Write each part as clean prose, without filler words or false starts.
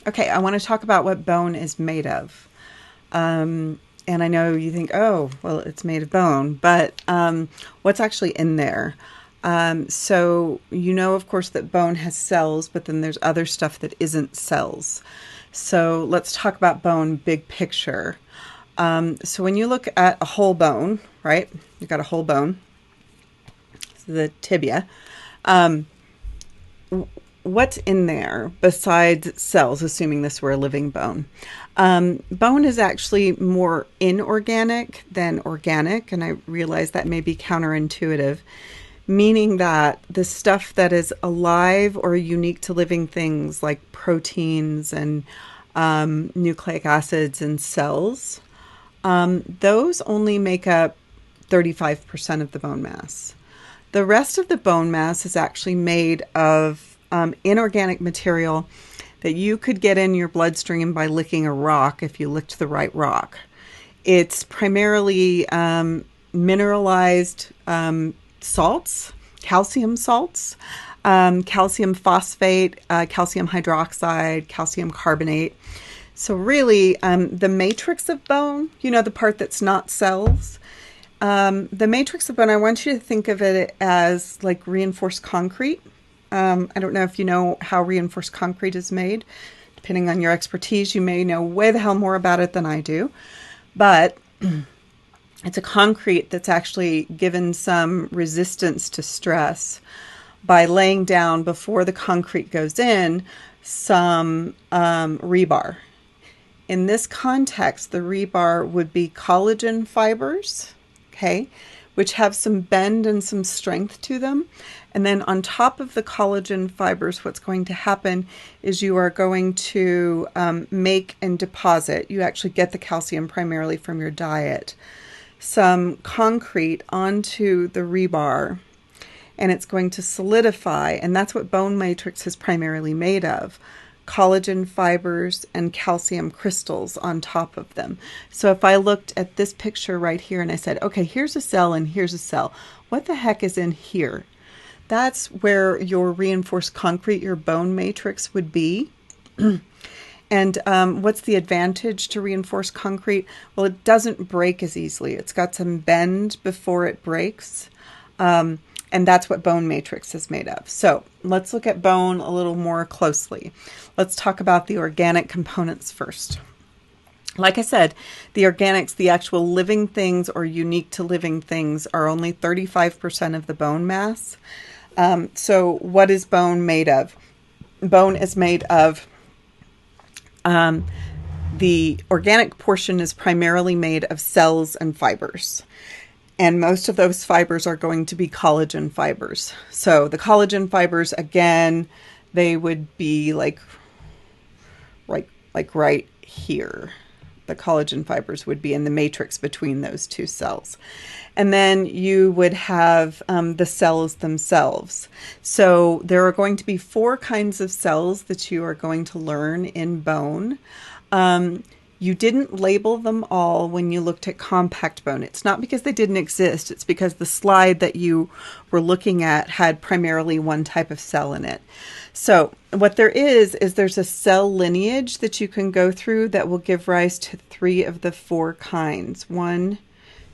Okay, I want to talk about what bone is made of. And I know you think, oh, well, it's made of bone, but what's actually in there? So, you know, of course, that bone has cells, but then there's other stuff that isn't cells. So, let's talk about bone big picture. So, when you look at a whole bone, right, you've got a whole bone, the tibia. What's in there besides cells, assuming this were a living bone? Bone is actually more inorganic than organic, and I realize that may be counterintuitive, meaning that the stuff that is alive or unique to living things like proteins and nucleic acids and cells, those only make up 35% of the bone mass. The rest of the bone mass is actually made of inorganic material that you could get in your bloodstream by licking a rock if you licked the right rock. It's primarily mineralized salts, calcium salts, calcium phosphate, calcium hydroxide, calcium carbonate. So really, the matrix of bone, you know, the part that's not cells, the matrix of bone, I want you to think of it as like reinforced concrete. I don't know if you know how reinforced concrete is made. Depending on your expertise, you may know way the hell more about it than I do. But it's a concrete that's actually given some resistance to stress by laying down, before the concrete goes in, some rebar. In this context, the rebar would be collagen fibers, okay, which have some bend and some strength to them. And then on top of the collagen fibers, what's going to happen is you are going to make and deposit, you actually get the calcium primarily from your diet, some concrete onto the rebar, and it's going to solidify. And that's what bone matrix is primarily made of. Collagen fibers and calcium crystals on top of them. So if I looked at this picture right here and I said, okay, here's a cell and here's a cell, what the heck is in here? That's where your reinforced concrete, your bone matrix, would be. And what's the advantage to reinforced concrete? Well, it doesn't break as easily. It's got some bend before it breaks. And that's what bone matrix is made of. So let's look at bone a little more closely. Let's talk about the organic components first. Like I said, the organics, the actual living things or unique to living things, are only 35% of the bone mass. So what is bone made of? Bone is made of, the organic portion is primarily made of cells and fibers. And most of those fibers are going to be collagen fibers. So the collagen fibers, again, they would be like right here. The collagen fibers would be in the matrix between those two cells. And then you would have the cells themselves. So there are going to be 4 kinds of cells that you are going to learn in bone. You didn't label them all when you looked at compact bone. It's not because they didn't exist. It's because the slide that you were looking at had primarily one type of cell in it. So what there is there's a cell lineage that you can go through that will give rise to 3 of the 4 kinds. 1,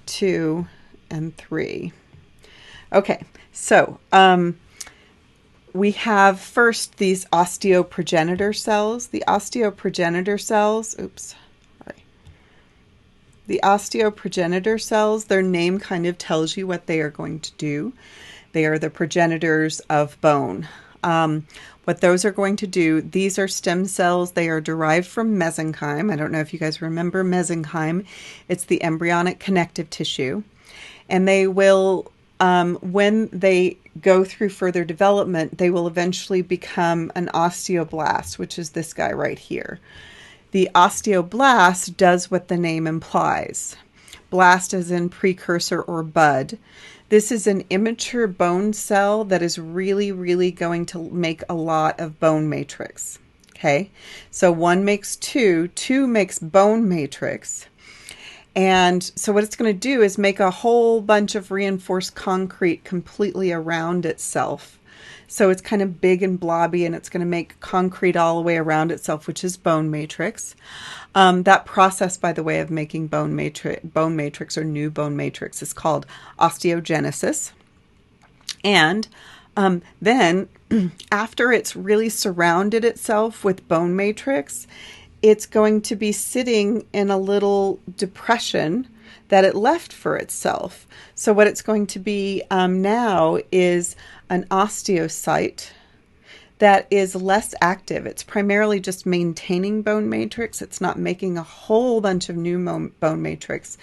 2, and 3. Okay, so we have first these osteoprogenitor cells. The osteoprogenitor cells, the osteoprogenitor cells, their name kind of tells you what they are going to do. They are the progenitors of bone. What those are going to do, these are stem cells. They are derived from mesenchyme. I don't know if you guys remember mesenchyme. It's the embryonic connective tissue. And they will, when they go through further development, they will eventually become an osteoblast, which is this guy right here. The osteoblast does what the name implies. Blast as in precursor or bud. This is an immature bone cell that is really, really going to make a lot of bone matrix. Okay, so 1 makes 2, 2 makes bone matrix. And so what it's going to do is make a whole bunch of reinforced concrete completely around itself. So it's kind of big and blobby, and it's going to make concrete all the way around itself, which is bone matrix. That process, by the way, of making bone matrix or new bone matrix is called osteogenesis. And then after it's really surrounded itself with bone matrix, it's going to be sitting in a little depression that it left for itself. So what it's going to be now is an osteocyte that is less active. It's primarily just maintaining bone matrix. It's not making a whole bunch of new bone matrix,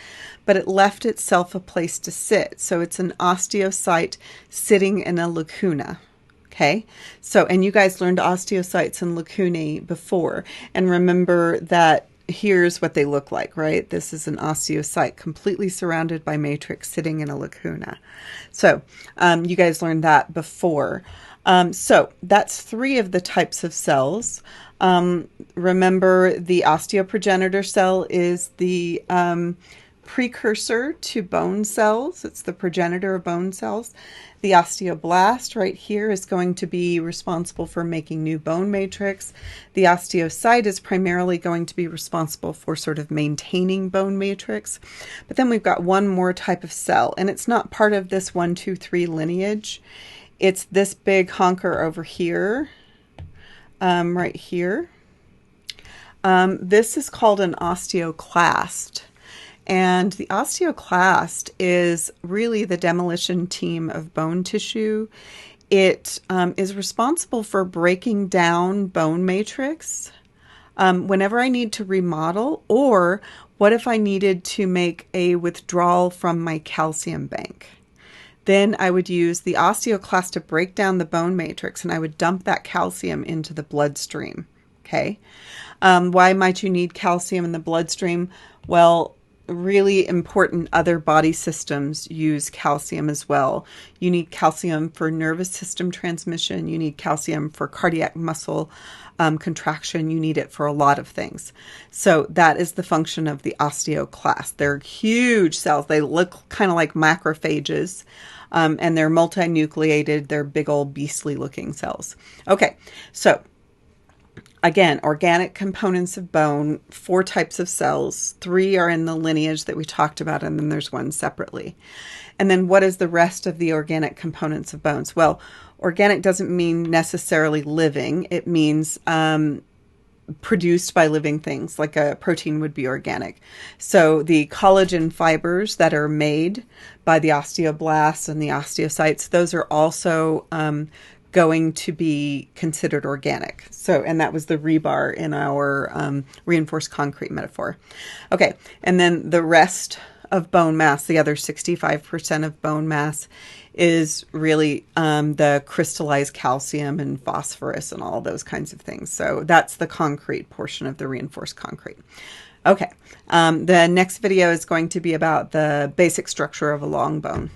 but it left itself a place to sit. So it's an osteocyte sitting in a lacuna. Okay, so, and you guys learned osteocytes and lacunae before, and remember that here's what they look like, right? This is an osteocyte completely surrounded by matrix sitting in a lacuna. So you guys learned that before. So that's 3 of the types of cells. Remember, the osteoprogenitor cell is the precursor to bone cells. It's the progenitor of bone cells. The osteoblast right here is going to be responsible for making new bone matrix. The osteocyte is primarily going to be responsible for sort of maintaining bone matrix. But then we've got one more type of cell, and it's not part of this 1, 2, 3 lineage. It's this big honker over here, right here. This is called an osteoclast. And the osteoclast is really the demolition team of bone tissue. It is responsible for breaking down bone matrix whenever I need to remodel, or what if I needed to make a withdrawal from my calcium bank. Then I would use the osteoclast to break down the bone matrix, and I would dump that calcium into the bloodstream. Okay. Why might you need calcium in the bloodstream? Well, really important other body systems use calcium as well. You need calcium for nervous system transmission. You need calcium for cardiac muscle contraction. You need it for a lot of things. So that is the function of the osteoclast. They're huge cells. They look kind of like macrophages, and they're multinucleated. They're big old beastly looking cells. Okay, so again, organic components of bone, 4 types of cells. 3 are in the lineage that we talked about, and then there's 1 separately. And then what is the rest of the organic components of bones? Well, organic doesn't mean necessarily living. It means produced by living things, like a protein would be organic. So the collagen fibers that are made by the osteoblasts and the osteocytes, those are also going to be considered organic. So, and that was the rebar in our reinforced concrete metaphor. Okay, and then the rest of bone mass, the other 65% of bone mass, is really the crystallized calcium and phosphorus and all those kinds of things. So that's the concrete portion of the reinforced concrete. Okay, the next video is going to be about the basic structure of a long bone.